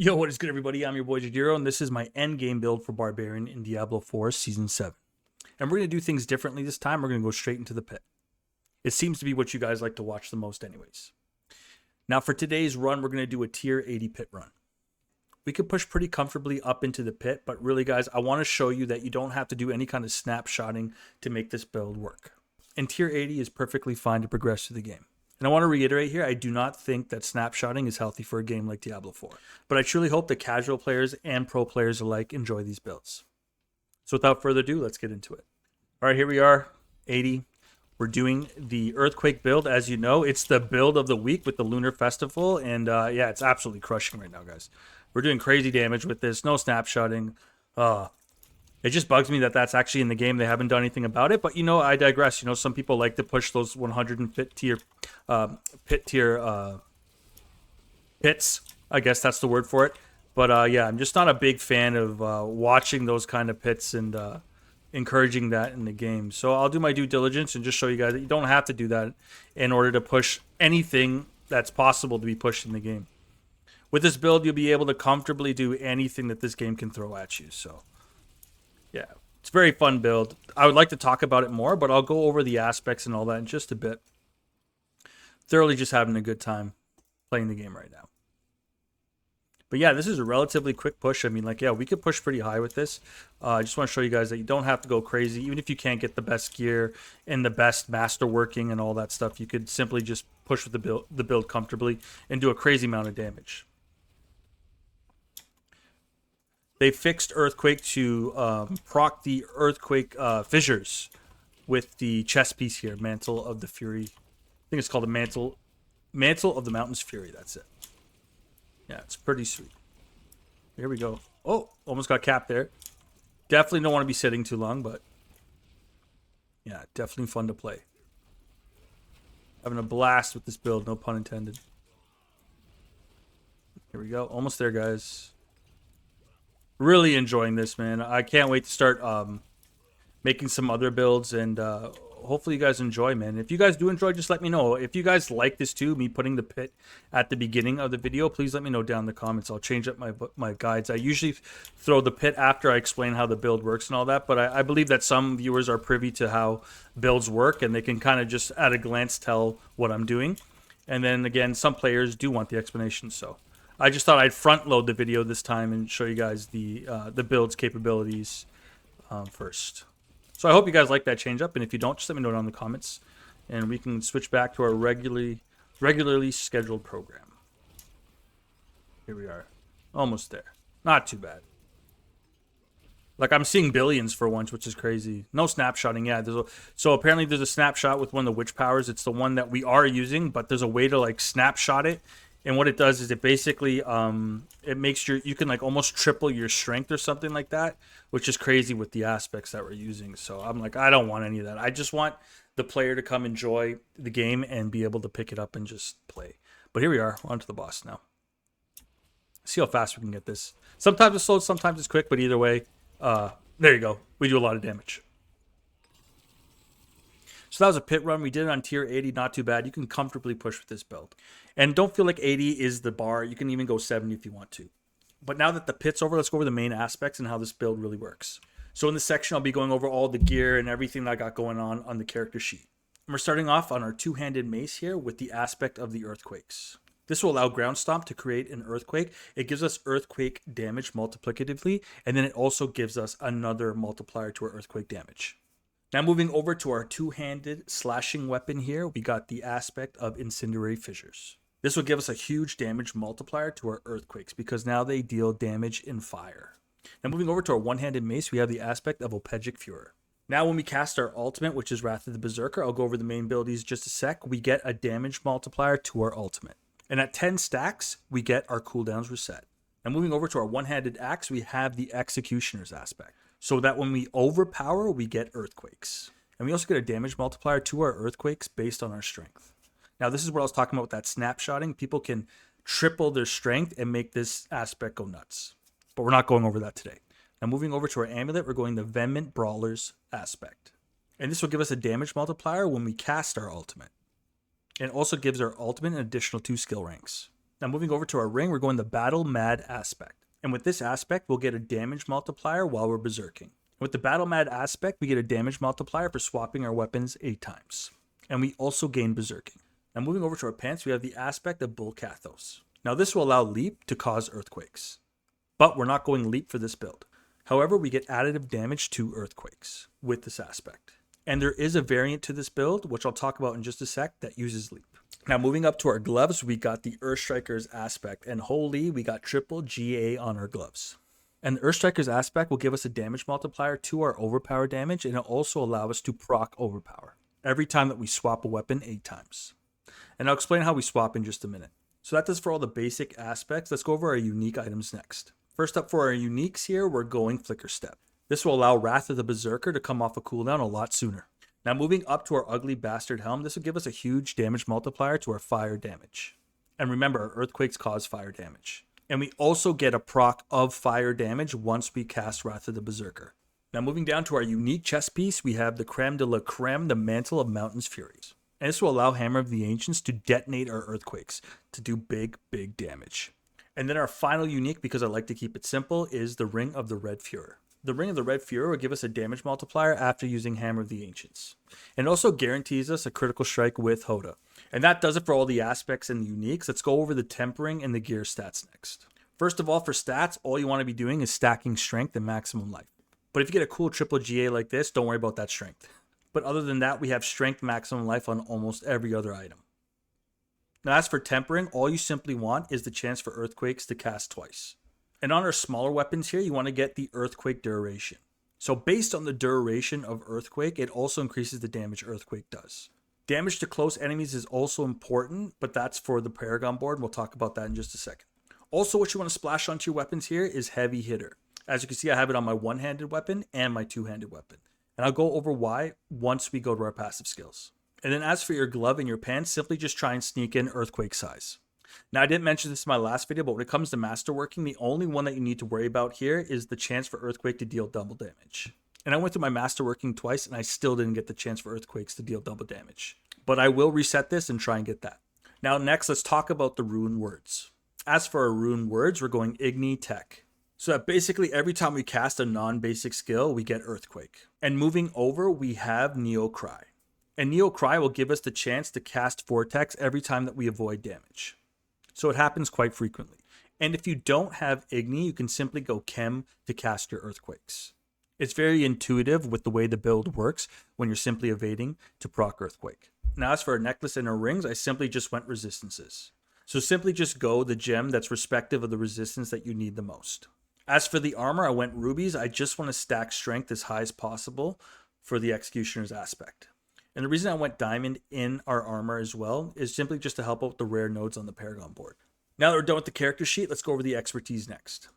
Yo, what is good, everybody? I'm your boy Jadiro, and this is my endgame build for Barbarian in Diablo 4 Season 7. And we're going to do things differently this time. We're going to go straight into the pit. It seems to be what you guys like to watch the most anyways. Now, for today's run, we're going to do a tier 80 pit run. We could push pretty comfortably up into the pit, but really, guys, I want to show you that you don't have to do any kind of snapshotting to make this build work. And tier 80 is perfectly fine to progress through the game. And I want to reiterate here, I do not think that snapshotting is healthy for a game like Diablo 4. But I truly hope that casual players and pro players alike enjoy these builds. So without further ado, let's get into it. All right, here we are, 80. We're doing the Earthquake build. As you know, it's the build of the week with the Lunar Festival. And yeah, it's absolutely crushing right now, guys. We're doing crazy damage with this. No snapshotting. It just bugs me that that's actually in the game. They haven't done anything about it. But, you know, I digress. You know, some people like to push those 100 tier pits. I guess that's the word for it. But, yeah, I'm just not a big fan of watching those kind of pits and encouraging that in the game. So I'll do my due diligence and just show you guys that you don't have to do that in order to push anything that's possible to be pushed in the game. With this build, you'll be able to comfortably do anything that this game can throw at you. So yeah, it's a very fun build. I would like to talk about it more, but I'll go over the aspects and all that in just a bit. Thoroughly just having a good time playing the game right now. But yeah, this is a relatively quick push. I mean, like, yeah, we could push pretty high with this. I just want to show you guys that you don't have to go crazy. Even if you can't get the best gear and the best master working and all that stuff, you could simply just push with the build comfortably and do a crazy amount of damage. They fixed Earthquake to proc the Earthquake fissures with the chest piece here, Mantle of the Fury. I think it's called the Mantle of the Mountain's Fury. That's it. Yeah, it's pretty sweet. Here we go. Oh, almost got capped there. Definitely don't want to be sitting too long, but yeah, definitely fun to play. Having a blast with this build, no pun intended. Here we go. Almost there, guys. Really enjoying this, man. I can't wait to start making some other builds, and hopefully you guys enjoy, man. If you guys do enjoy, just let me know. If you guys like this too, me putting the pit at the beginning of the video, please let me know down in the comments. I'll change up my guides. I usually throw the pit after I explain how the build works and all that, but I believe that some viewers are privy to how builds work, and they can kind of just at a glance tell what I'm doing. And then again, some players do want the explanation, so I just thought I'd front load the video this time and show you guys the build's capabilities first. So I hope you guys like that change up, and if you don't, just let me know down in the comments, and we can switch back to our regularly scheduled program. Here we are, almost there. Not too bad. Like, I'm seeing billions for once, which is crazy. No snapshotting, yeah. So apparently there's a snapshot with one of the witch powers. It's the one that we are using, but there's a way to like snapshot it. And what it does is it basically it makes you can like almost triple your strength or something like that, which is crazy with the aspects that we're using. So I'm like, I don't want any of that. I just want the player to come enjoy the game and be able to pick it up and just play. But here we are, on to the boss now. See how fast we can get this. Sometimes it's slow, sometimes it's quick, but either way, there you go. We do a lot of damage. So that was a pit run. We did it on tier 80, not too bad. You can comfortably push with this build. And don't feel like 80 is the bar. You can even go 70 if you want to. But now that the pit's over, let's go over the main aspects and how this build really works. So in this section, I'll be going over all the gear and everything that I got going on the character sheet. And we're starting off on our two-handed mace here with the aspect of the earthquakes. This will allow Ground Stomp to create an earthquake. It gives us earthquake damage multiplicatively, and then it also gives us another multiplier to our earthquake damage. Now moving over to our two-handed slashing weapon here, we got the aspect of Incendiary Fissures. This will give us a huge damage multiplier to our earthquakes because now they deal damage in fire. Now moving over to our one-handed mace, we have the aspect of Opegic Furor. Now when we cast our ultimate, which is Wrath of the Berserker, I'll go over the main abilities just a sec, we get a damage multiplier to our ultimate. And at 10 stacks, we get our cooldowns reset. Now moving over to our one-handed axe, we have the Executioner's aspect. So that when we overpower, we get earthquakes. And we also get a damage multiplier to our earthquakes based on our strength. Now, this is what I was talking about with that snapshotting. People can triple their strength and make this aspect go nuts. But we're not going over that today. Now, moving over to our amulet, we're going the Vehement Brawler's aspect. And this will give us a damage multiplier when we cast our ultimate. And it also gives our ultimate an additional 2 skill ranks. Now moving over to our ring, we're going the Battle Mad aspect. And with this aspect, we'll get a damage multiplier while we're berserking. With the Battle Mad aspect, we get a damage multiplier for swapping our weapons 8 times. And we also gain berserking. Now moving over to our pants, we have the aspect of Bull Kathos. Now this will allow leap to cause earthquakes. But we're not going leap for this build. However, we get additive damage to earthquakes with this aspect. And there is a variant to this build, which I'll talk about in just a sec, that uses leap. Now moving up to our gloves, we got the Earthstrikers aspect. And holy, we got triple GA on our gloves. And the Earthstrikers aspect will give us a damage multiplier to our overpower damage, and it'll also allow us to proc overpower every time that we swap a weapon 8 times. And I'll explain how we swap in just a minute. So that does for all the basic aspects. Let's go over our unique items next. First up for our uniques here, we're going Flicker Step. This will allow Wrath of the Berserker to come off a cooldown a lot sooner. Now moving up to our Ugly Bastard Helm, this will give us a huge damage multiplier to our fire damage. And remember, our earthquakes cause fire damage. And we also get a proc of fire damage once we cast Wrath of the Berserker. Now moving down to our unique chest piece, we have the Creme de la Creme, the Mantle of Mountain's Furies. And this will allow Hammer of the Ancients to detonate our earthquakes to do big damage. And then our final unique, because I like to keep it simple, is the Ring of the Red Fuhrer. The Ring of the Red Fuhrer will give us a damage multiplier after using Hammer of the Ancients. And it also guarantees us a critical strike with HOTA. And that does it for all the aspects and the uniques. Let's go over the tempering and the gear stats next. First of all, for stats, all you want to be doing is stacking strength and maximum life. But if you get a cool triple GA like this, don't worry about that strength. But other than that, we have strength maximum life on almost every other item. Now as for tempering, all you simply want is the chance for earthquakes to cast twice. And on our smaller weapons here, you want to get the earthquake duration. So based on the duration of earthquake, it also increases the damage earthquake does. Damage to close enemies is also important, but that's for the Paragon board. We'll talk about that in just a second. Also, what you want to splash onto your weapons here is Heavy Hitter. As you can see, I have it on my one-handed weapon and my two-handed weapon. And I'll go over why once we go to our passive skills. And then as for your glove and your pants, simply just try and sneak in earthquake size. Now, I didn't mention this in my last video, but when it comes to masterworking, the only one that you need to worry about here is the chance for earthquake to deal double damage. And I went through my masterworking twice, and I still didn't get the chance for earthquakes to deal double damage. But I will reset this and try and get that. Now, next, let's talk about the rune words. As for our rune words, we're going Igni Tech. So that basically every time we cast a non-basic skill, we get Earthquake. And moving over, we have Neo Cry. And Neo Cry will give us the chance to cast Vortex every time that we avoid damage. So it happens quite frequently. And if you don't have Igni, you can simply go Chem to cast your Earthquakes. It's very intuitive with the way the build works when you're simply evading to proc Earthquake. Now as for our necklace and our rings, I simply just went resistances. So simply just go the gem that's respective of the resistance that you need the most. As for the armor, I went rubies. I just want to stack strength as high as possible for the executioner's aspect. And the reason I went diamond in our armor as well is simply just to help out with the rare nodes on the Paragon board. Now that we're done with the character sheet, let's go over the expertise next.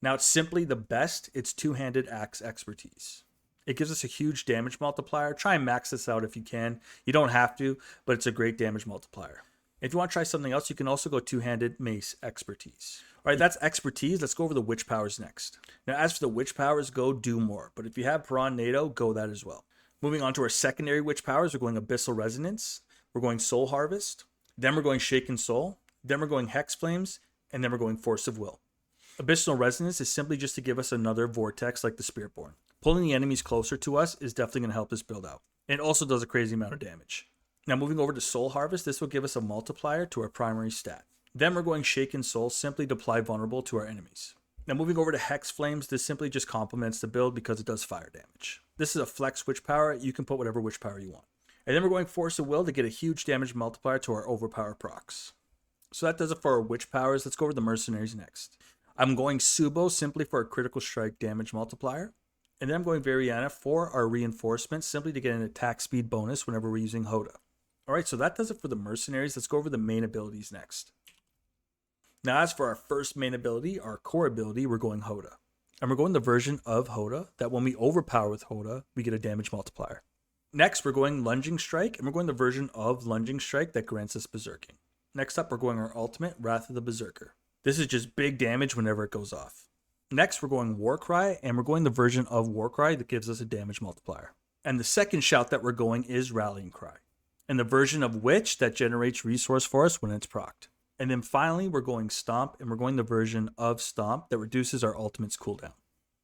Now it's simply the best. It's two-handed axe expertise. It gives us a huge damage multiplier. Try and max this out if you can. You don't have to, but it's a great damage multiplier. If you want to try something else, you can also go two-handed mace expertise. All right, that's expertise. Let's go over the witch powers next. Now, as for the witch powers, go do more. But if you have Piran NATO, go that as well. Moving on to our secondary witch powers, we're going Abyssal Resonance. We're going Soul Harvest. Then we're going Shaken Soul. Then we're going Hex Flames. And then we're going Force of Will. Abyssal Resonance is simply just to give us another vortex like the Spiritborn. Pulling the enemies closer to us is definitely going to help this build out. And it also does a crazy amount of damage. Now moving over to Soul Harvest, this will give us a multiplier to our primary stat. Then we're going Shaken Soul simply to apply vulnerable to our enemies. Now moving over to Hex Flames, this simply just complements the build because it does fire damage. This is a flex witch power. You can put whatever witch power you want. And then we're going Force of Will to get a huge damage multiplier to our overpower procs. So that does it for our witch powers. Let's go over the mercenaries next. I'm going Subo simply for a critical strike damage multiplier. And then I'm going Variana for our reinforcement simply to get an attack speed bonus whenever we're using HOTA. Alright, so that does it for the mercenaries. Let's go over the main abilities next. Now as for our first main ability, our core ability, we're going HOTA. And we're going the version of HOTA that when we overpower with HOTA, we get a damage multiplier. Next, we're going Lunging Strike, and we're going the version of Lunging Strike that grants us Berserking. Next up, we're going our ultimate, Wrath of the Berserker. This is just big damage whenever it goes off. Next, we're going Warcry, and we're going the version of Warcry that gives us a damage multiplier. And the second shout that we're going is Rallying Cry, and the version of which that generates resource for us when it's procced. And then finally, we're going Stomp, and we're going the version of Stomp that reduces our ultimate's cooldown.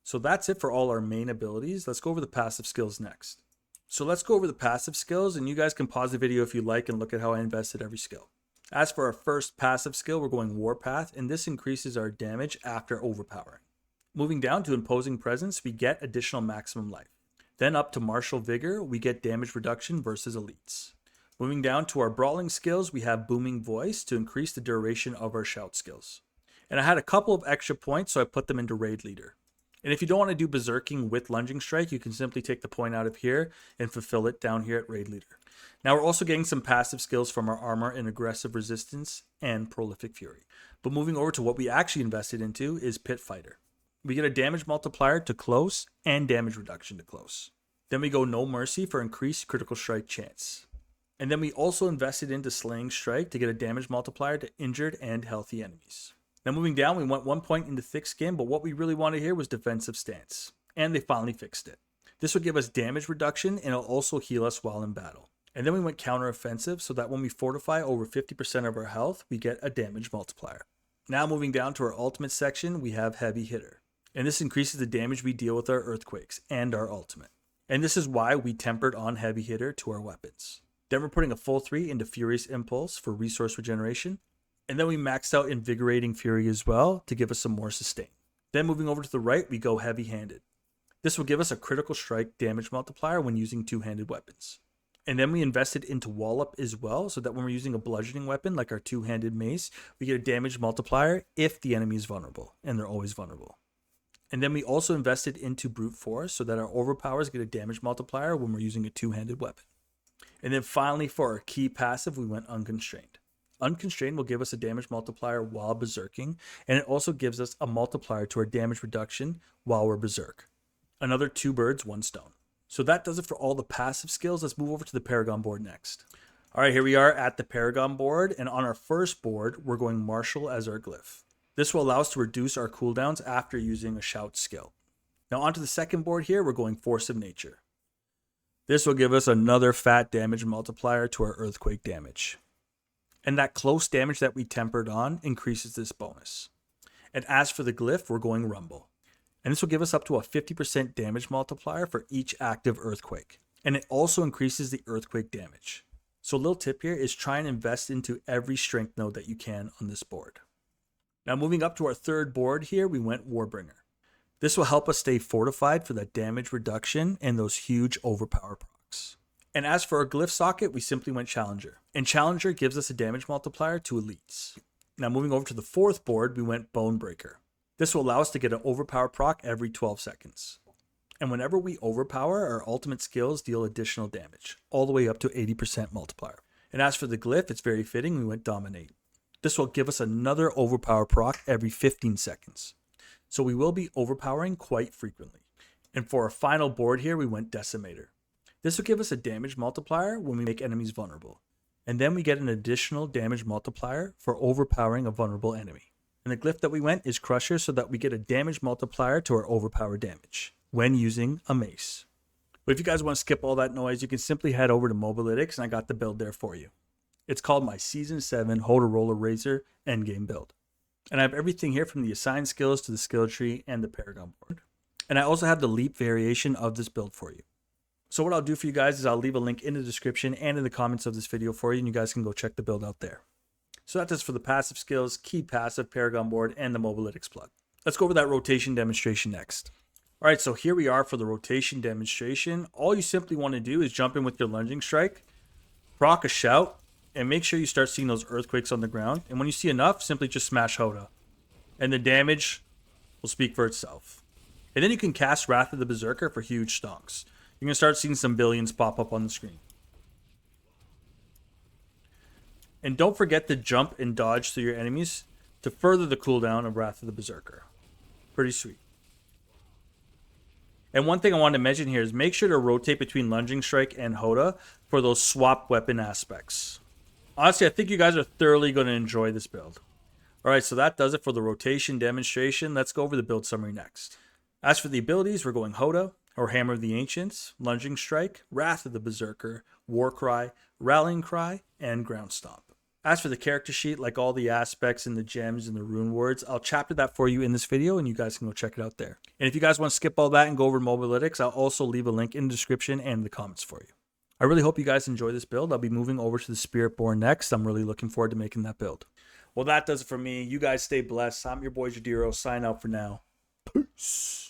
So that's it for all our main abilities. Let's go over the passive skills next. So let's go over the passive skills, and you guys can pause the video if you like and look at how I invested every skill. As for our first passive skill, we're going Warpath, and this increases our damage after overpowering. Moving down to Imposing Presence, we get additional maximum life. Then up to Martial Vigor, we get damage reduction versus elites. Moving down to our brawling skills, we have Booming Voice to increase the duration of our shout skills. And I had a couple of extra points, so I put them into Raid Leader. And if you don't want to do Berserking with Lunging Strike, you can simply take the point out of here and fulfill it down here at Raid Leader. Now we're also getting some passive skills from our Armor and Aggressive Resistance and Prolific Fury. But moving over to what we actually invested into is Pit Fighter. We get a damage multiplier to close and damage reduction to close. Then we go No Mercy for increased critical strike chance. And then we also invested into Slaying Strike to get a damage multiplier to injured and healthy enemies. Now moving down, we went 1 point into Thick Skin, but what we really wanted here was Defensive Stance. And they finally fixed it. This will give us damage reduction and it'll also heal us while in battle. And then we went Counter Offensive so that when we fortify over 50% of our health, we get a damage multiplier. Now moving down to our ultimate section, we have Heavy Hitter. And this increases the damage we deal with our Earthquakes and our ultimate. And this is why we tempered on Heavy Hitter to our weapons. Then we're putting a full 3 into Furious Impulse for resource regeneration. And then we maxed out Invigorating Fury as well to give us some more sustain. Then moving over to the right, we go Heavy Handed. This will give us a critical strike damage multiplier when using two-handed weapons. And then we invested into Wallop as well, so that when we're using a bludgeoning weapon like our two-handed mace, we get a damage multiplier if the enemy is vulnerable, and they're always vulnerable. And then we also invested into Brute Force so that our overpowers get a damage multiplier when we're using a two-handed weapon. And then finally for our key passive, we went Unconstrained. Unconstrained will give us a damage multiplier while berserking, and it also gives us a multiplier to our damage reduction while we're berserk. Another 2 birds, 1 stone. So that does it for all the passive skills. Let's move over to the Paragon board next. All right, here we are at the Paragon board, and on our first board, we're going Martial as our glyph. This will allow us to reduce our cooldowns after using a shout skill. Now onto the second board here, we're going Force of Nature. This will give us another fat damage multiplier to our earthquake damage. And that close damage that we tempered on increases this bonus. And as for the glyph, we're going Rumble. And this will give us up to a 50% damage multiplier for each active earthquake. And it also increases the earthquake damage. So a little tip here is try and invest into every strength node that you can on this board. Now moving up to our third board here, we went Warbringer. This will help us stay fortified for that damage reduction and those huge overpower procs. And as for our glyph socket, we simply went Challenger. And Challenger gives us a damage multiplier to elites. Now moving over to the fourth board, we went Bonebreaker. This will allow us to get an overpower proc every 12 seconds. And whenever we overpower, our ultimate skills deal additional damage, all the way up to 80% multiplier. And as for the glyph, it's very fitting, we went Dominate. This will give us another overpower proc every 15 seconds. So we will be overpowering quite frequently. And for our final board here, we went Decimator. This will give us a damage multiplier when we make enemies vulnerable. And then we get an additional damage multiplier for overpowering a vulnerable enemy. And the glyph that we went is Crusher so that we get a damage multiplier to our overpower damage when using a mace. But if you guys want to skip all that noise, you can simply head over to Mobalytics and I got the build there for you. It's called my Season 7 HOTAROLA RAZR Endgame Build. And I have everything here from the assigned skills to the skill tree and the Paragon board. And I also have the leap variation of this build for you. So what I'll do for you guys is I'll leave a link in the description and in the comments of this video for you, and you guys can go check the build out there. So that's it for the passive skills, key passive, Paragon board, and the Mobalytics plug. Let's go over that rotation demonstration next. All right, so here we are for the rotation demonstration. All you simply want to do is jump in with your lunging strike, proc a shout, and make sure you start seeing those earthquakes on the ground. And when you see enough, simply just smash Hoda. And the damage will speak for itself. And then you can cast Wrath of the Berserker for huge stonks. You're going to start seeing some billions pop up on the screen. And don't forget to jump and dodge through your enemies to further the cooldown of Wrath of the Berserker. Pretty sweet. And one thing I wanted to mention here is make sure to rotate between Lunging Strike and Hoda for those swap weapon aspects. Honestly, I think you guys are thoroughly going to enjoy this build. Alright, so that does it for the rotation demonstration. Let's go over the build summary next. As for the abilities, we're going Hoda, or Hammer of the Ancients, Lunging Strike, Wrath of the Berserker, War Cry, Rallying Cry, and Ground Stomp. As for the character sheet, like all the aspects and the gems and the rune words, I'll chapter that for you in this video and you guys can go check it out there. And if you guys want to skip all that and go over to Mobalytics, I'll also leave a link in the description and the comments for you. I really hope you guys enjoy this build. I'll be moving over to the Spiritborn next. I'm really looking forward to making that build. Well, that does it for me. You guys stay blessed. I'm your boy Jadiro. Sign out for now. Peace.